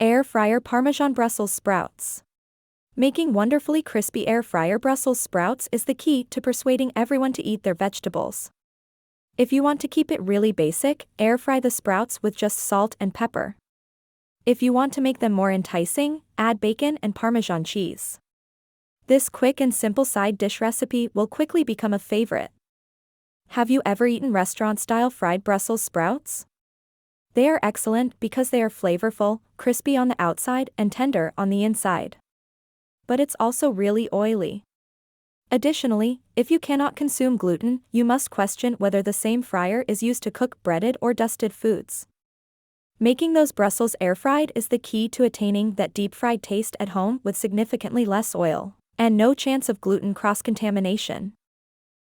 Air fryer Parmesan Brussels sprouts. Making wonderfully crispy air fryer Brussels sprouts is the key to persuading everyone to eat their vegetables. If you want to keep it really basic, air fry the sprouts with just salt and pepper. If you want to make them more enticing, add bacon and Parmesan cheese. This quick and simple side dish recipe will quickly become a favorite. Have you ever eaten restaurant-style fried Brussels sprouts? They are excellent because they are flavorful, crispy on the outside and tender on the inside. But it's also really oily. Additionally, if you cannot consume gluten, you must question whether the same fryer is used to cook breaded or dusted foods. Making those Brussels air-fried is the key to attaining that deep-fried taste at home with significantly less oil, and no chance of gluten cross-contamination.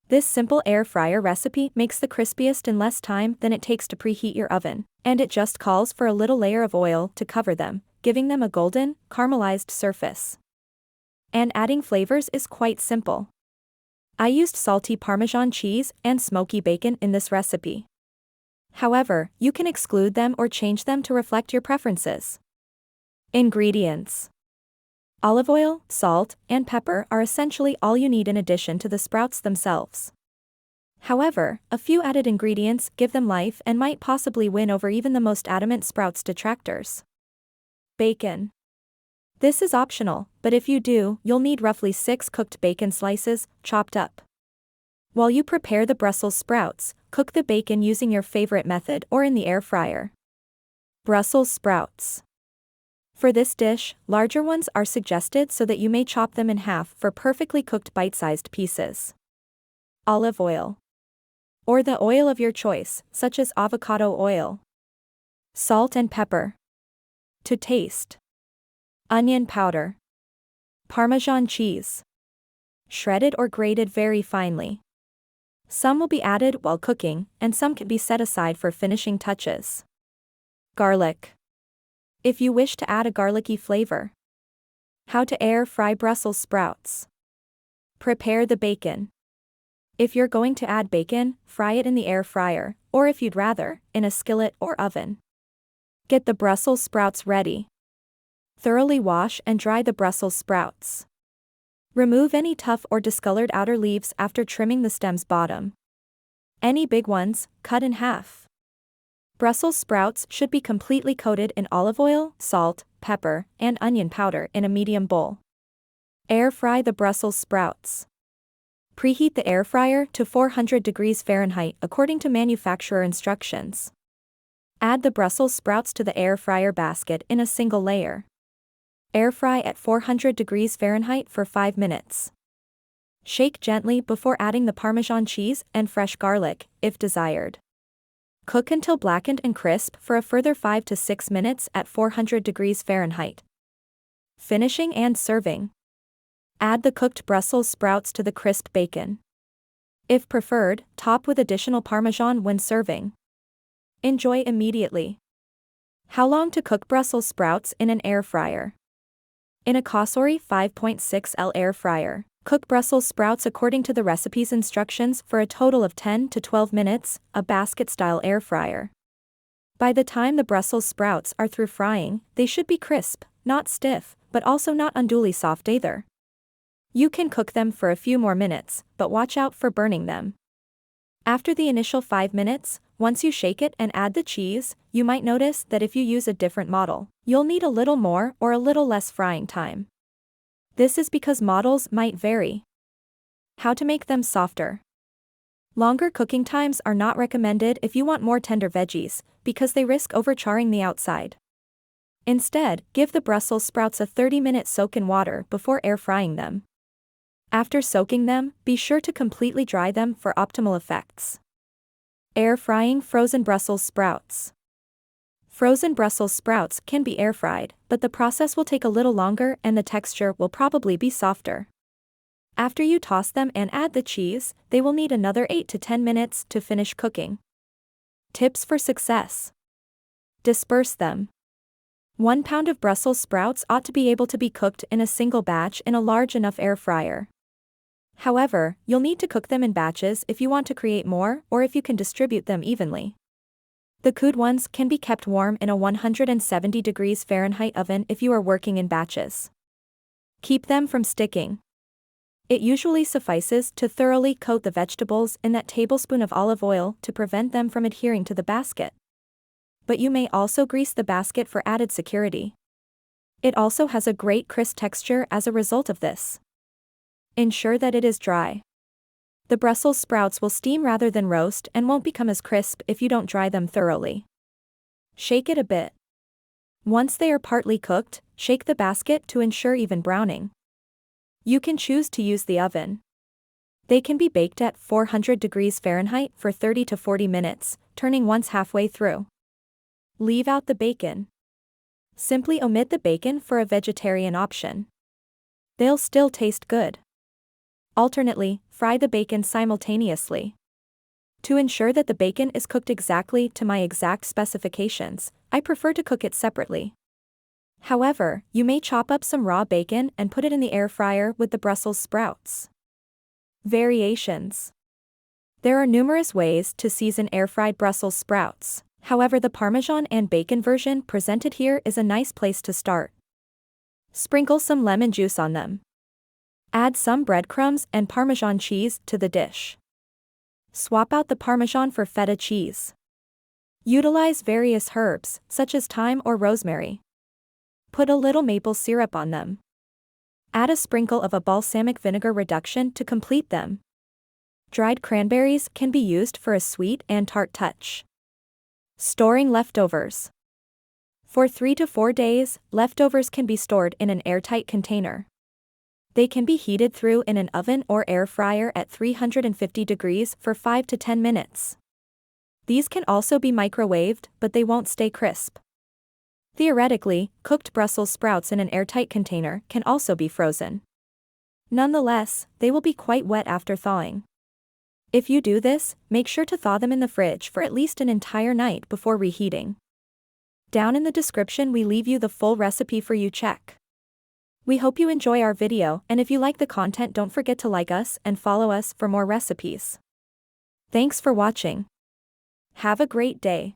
This simple air fryer recipe makes the crispiest in less time than it takes to preheat your oven, and it just calls for a little layer of oil to cover them, giving them a golden, caramelized surface. And adding flavors is quite simple. I used salty Parmesan cheese and smoky bacon in this recipe. However, you can exclude them or change them to reflect your preferences. Ingredients: olive oil, salt, and pepper are essentially all you need in addition to the sprouts themselves. However, a few added ingredients give them life and might possibly win over even the most adamant sprouts detractors. Bacon. This is optional, but if you do, you'll need roughly 6 cooked bacon slices, chopped up. While you prepare the Brussels sprouts, cook the bacon using your favorite method or in the air fryer. Brussels sprouts. For this dish, larger ones are suggested so that you may chop them in half for perfectly cooked bite-sized pieces. Olive oil. Or the oil of your choice, such as avocado oil. Salt and pepper. To taste. Onion powder. Parmesan cheese. Shredded or grated very finely. Some will be added while cooking, and some can be set aside for finishing touches. Garlic. If you wish to add a garlicky flavor. How to air fry Brussels sprouts. Prepare the bacon. If you're going to add bacon, fry it in the air fryer, or if you'd rather, in a skillet or oven. Get the Brussels sprouts ready. Thoroughly wash and dry the Brussels sprouts. Remove any tough or discolored outer leaves after trimming the stem's bottom. Any big ones, cut in half. Brussels sprouts should be completely coated in olive oil, salt, pepper, and onion powder in a medium bowl. Air fry the Brussels sprouts. Preheat the air fryer to 400 degrees Fahrenheit according to manufacturer instructions. Add the Brussels sprouts to the air fryer basket in a single layer. Air fry at 400 degrees Fahrenheit for 5 minutes. Shake gently before adding the Parmesan cheese and fresh garlic, if desired. Cook until blackened and crisp for a further 5 to 6 minutes at 400 degrees Fahrenheit. Finishing and serving. Add the cooked Brussels sprouts to the crisp bacon. If preferred, top with additional Parmesan when serving. Enjoy immediately. How long to cook Brussels sprouts in an air fryer? In a Kosher 5.6L air fryer, cook Brussels sprouts according to the recipe's instructions for a total of 10 to 12 minutes, a basket-style air fryer. By the time the Brussels sprouts are through frying, they should be crisp, not stiff, but also not unduly soft either. You can cook them for a few more minutes, but watch out for burning them. After the initial 5 minutes, once you shake it and add the cheese, you might notice that if you use a different model, you'll need a little more or a little less frying time. This is because models might vary. How to make them softer. Longer cooking times are not recommended if you want more tender veggies, because they risk overcharring the outside. Instead, give the Brussels sprouts a 30-minute soak in water before air frying them. After soaking them, be sure to completely dry them for optimal effects. Air frying frozen Brussels sprouts. Frozen Brussels sprouts can be air fried, but the process will take a little longer and the texture will probably be softer. After you toss them and add the cheese, they will need another 8 to 10 minutes to finish cooking. Tips for success. Disperse them. 1 pound of Brussels sprouts ought to be able to be cooked in a single batch in a large enough air fryer. However, you'll need to cook them in batches if you want to create more or if you can distribute them evenly. The cooled ones can be kept warm in a 170 degrees Fahrenheit oven if you are working in batches. Keep them from sticking. It usually suffices to thoroughly coat the vegetables in that tablespoon of olive oil to prevent them from adhering to the basket. But you may also grease the basket for added security. It also has a great crisp texture as a result of this. Ensure that it is dry. The Brussels sprouts will steam rather than roast and won't become as crisp if you don't dry them thoroughly. Shake it a bit. Once they are partly cooked, shake the basket to ensure even browning. You can choose to use the oven. They can be baked at 400 degrees Fahrenheit for 30 to 40 minutes, turning once halfway through. Leave out the bacon. Simply omit the bacon for a vegetarian option. They'll still taste good. Alternately, fry the bacon simultaneously. To ensure that the bacon is cooked exactly to my exact specifications, I prefer to cook it separately. However, you may chop up some raw bacon and put it in the air fryer with the Brussels sprouts. Variations. There are numerous ways to season air-fried Brussels sprouts, however the Parmesan and bacon version presented here is a nice place to start. Sprinkle some lemon juice on them. Add some breadcrumbs and Parmesan cheese to the dish. Swap out the Parmesan for feta cheese. Utilize various herbs, such as thyme or rosemary. Put a little maple syrup on them. Add a sprinkle of a balsamic vinegar reduction to complete them. Dried cranberries can be used for a sweet and tart touch. Storing leftovers. For 3 to 4 days, leftovers can be stored in an airtight container. They can be heated through in an oven or air fryer at 350 degrees for 5 to 10 minutes. These can also be microwaved, but they won't stay crisp. Theoretically, cooked Brussels sprouts in an airtight container can also be frozen. Nonetheless, they will be quite wet after thawing. If you do this, make sure to thaw them in the fridge for at least an entire night before reheating. Down in the description we leave you the full recipe for you check. We hope you enjoy our video, and if you like the content don't forget to like us and follow us for more recipes. Thanks for watching. Have a great day.